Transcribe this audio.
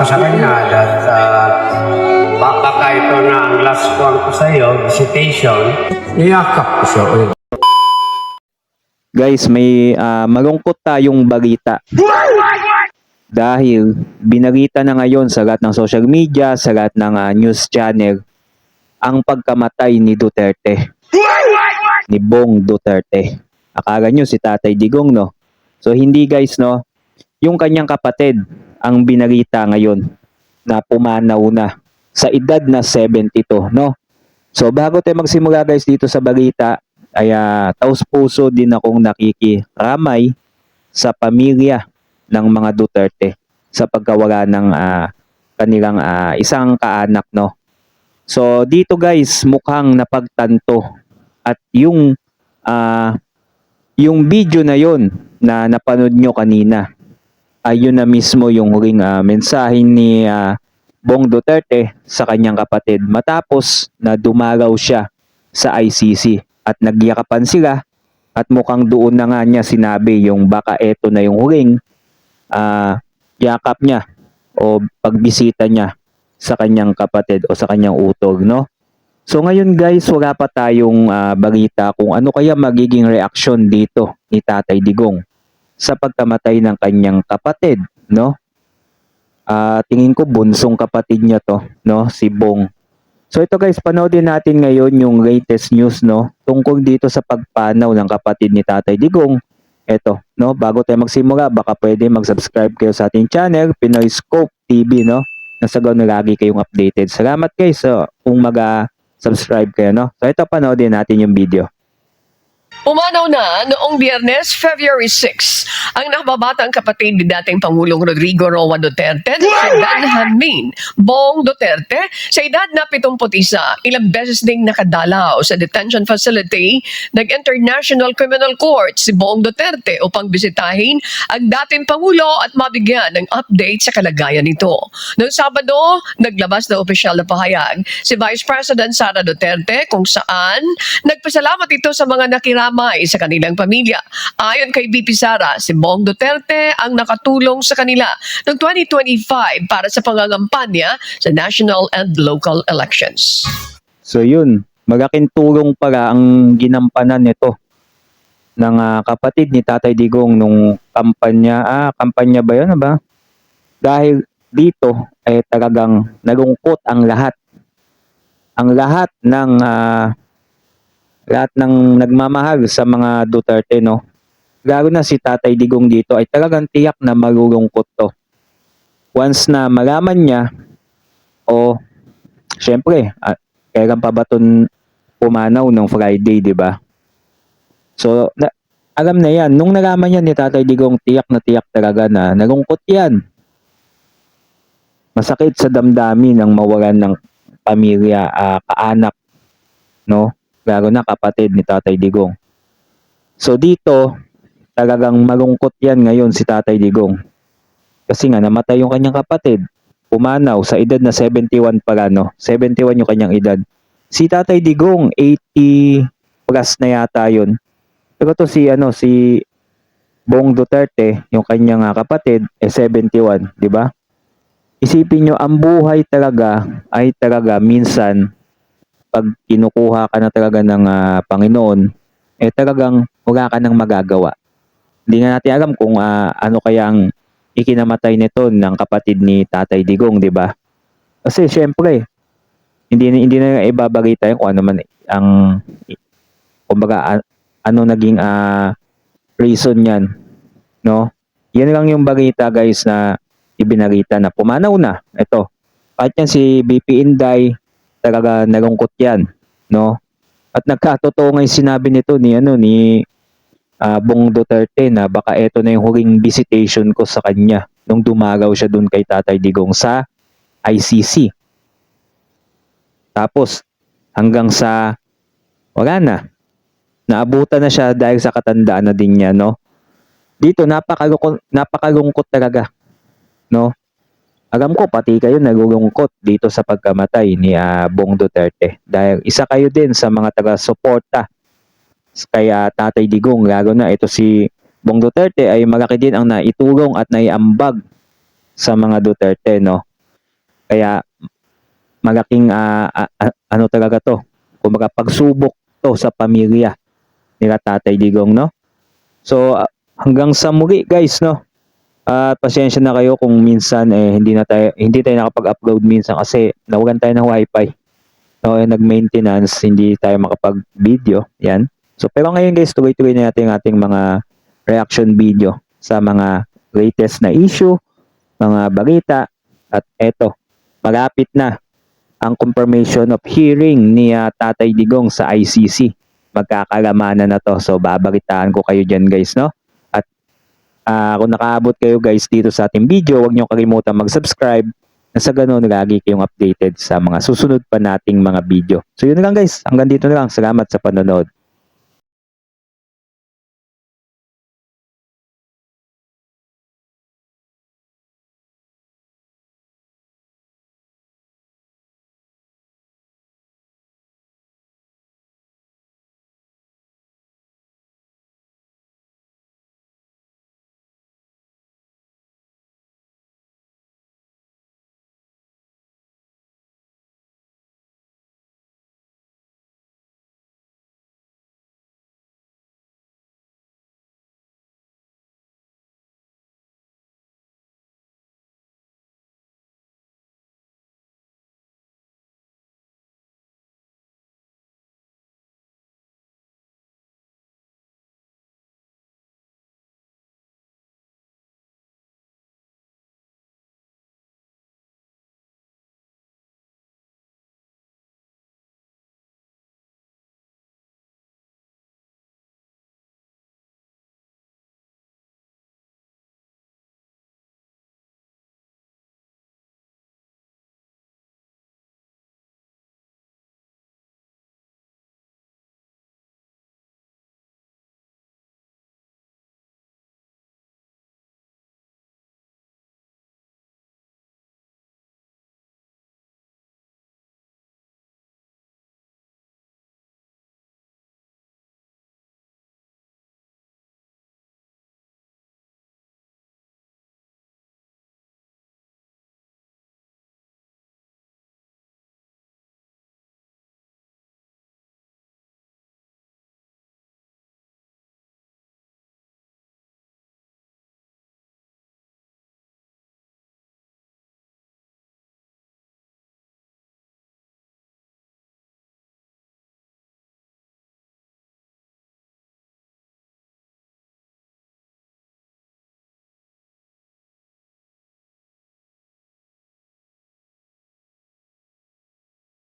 ko sa kanya that baka ito na ang last one ko sa iyo, visitation. Niyakap ko siya. Guys, may malungkot tayong balita. Dahil binalita na ngayon sa lahat ng social media, sa lahat ng news channel, ang pagkamatay ni Duterte. Ni Bong Duterte. Akala nyo si Tatay Digong, no? So hindi guys, no? Yung kanyang kapatid ang binalita ngayon na pumanaw na sa edad na 72, no? So bago tayo magsimula guys dito sa balita, ay taus-puso din akong nakikiramay sa pamilya ng mga Duterte sa pagkawala ng kanilang isang kaanak, no? So dito guys, mukhang napagtanto at yung video na yon na napanood nyo kanina ay yun na mismo yung huling mensahe ni Bong Duterte sa kanyang kapatid matapos na dumalaw siya sa ICC at nagyakapan sila at mukhang doon na nga niya sinabi yung baka eto na yung huling yakap niya o pagbisita niya sa kanyang kapatid o sa kanyang utog, no? So ngayon guys, wala pa tayong balita kung ano kaya magiging reaksyon dito ni Tatay Digong sa pagkamatay ng kanyang kapatid, no? Tingin ko bunsong kapatid niya to, no, si Bong. So ito guys, panoodin natin ngayon yung latest news, no, tungkol dito sa pagpanaw ng kapatid ni Tatay Digong. Ito, no, bago tayo magsimula, baka pwede mag-subscribe kayo sa ating channel, Pinoy Scope TV, no? Nasa gano'n lagi kayong updated. Salamat guys kung mag-subscribe kayo, no? So ito, panoodin natin yung video. Pumanaw na noong Biyernes, February 6, ang nakababatang kapatid ni dating Pangulong Rodrigo Roa Duterte na si Danhamin Bong Duterte sa edad na 71, ilang beses ding nakadalaw sa detention facility ng International Criminal Court si Bong Duterte upang bisitahin ang dating Pangulo at mabigyan ng update sa kalagayan nito. Noong Sabado, naglabas na opisyal na pahayag si Vice President Sara Duterte kung saan nagpasalamat ito sa mga nakiramay sa kanilang pamilya. Ayon kay VP Sara, si Bong Duterte ang nakatulong sa kanila noong 2025 para sa pangangampanya sa national and local elections. So yun, malaking tulong para ang ginampanan nito ng kapatid ni Tatay Digong nung kampanya ba yun, ba? Dahil dito ay talagang nalungkot ang lahat. Ang lahat ng nagmamahal sa mga Duterte, no? Lalo na si Tatay Digong dito ay talagang tiyak na malulungkot to. Once na malaman niya, syempre, kailan pa ba itong pumanaw ng Friday, di ba? So, alam na yan. Nung nalaman niya ni Tatay Digong, tiyak na tiyak talaga na nalungkot yan. Masakit sa damdamin ang mawalan ng pamilya, kaanak, no? Lalo na kapatid ni Tatay Digong. So dito, talagang malungkot yan ngayon si Tatay Digong. Kasi nga namatay yung kanyang kapatid. Pumanaw sa edad na 71 pala, no? 71 yung kanyang edad. Si Tatay Digong, 80 plus na yata yun. Pero to si Bong Duterte, yung kanyang kapatid, 71, di ba? Isipin nyo, ang buhay talaga ay talaga minsan pag kinukuha ka na talaga ng Panginoon, talagang wala ka nang magagawa. Hindi na natin alam kung ano kaya ang ikinamatay nito ng kapatid ni Tatay Digong, di ba? Kasi syempre, hindi na ibabalita yan kung ano man ang, kumbaga, ano naging reason yan, no? Yan lang yung balita guys na ibinalita na pumanaw na. Ito, kahit yan si BP Inday, talaga nalungkot yan, no? At nagkatotoo nga yung sinabi nito ni Bong Duterte na baka eto na yung huling visitation ko sa kanya nung dumagaw siya dun kay Tatay Digong sa ICC. Tapos hanggang sa wala na. Naabutan na siya dahil sa katandaan na din niya, no? Dito napakalungkot talaga, no? Alam ko pati kayo nalulungkot dito sa pagkamatay ni Bong Duterte dahil isa kayo din sa mga taga-suporta kay Tatay Digong, lalo na ito si Bong Duterte ay malaki din ang naitulong at naiambag sa mga Duterte, no? Kaya malaking ano talaga to, kumbaga pagsubok to sa pamilya nila Tatay Digong, no? So hanggang sa muli guys, no? At pasensya na kayo kung minsan hindi tayo nakapag-upload minsan kasi nawalan tayo ng wifi. No, nag-maintenance, hindi tayo makapag-video. Yan. So pero ngayon guys, tuloy-tuloy na natin ang ating mga reaction video sa mga latest na issue, mga balita, at eto, malapit na ang confirmation of hearing ni Tatay Digong sa ICC. Magkakalamanan na to. So babalitaan ko kayo dyan guys, no? At kung nakaabot kayo guys dito sa ating video, huwag niyo kalimutan mag-subscribe na sa ganun lagi kayong updated sa mga susunod pa nating mga video. So yun lang guys, hanggang dito na lang. Salamat sa panonood.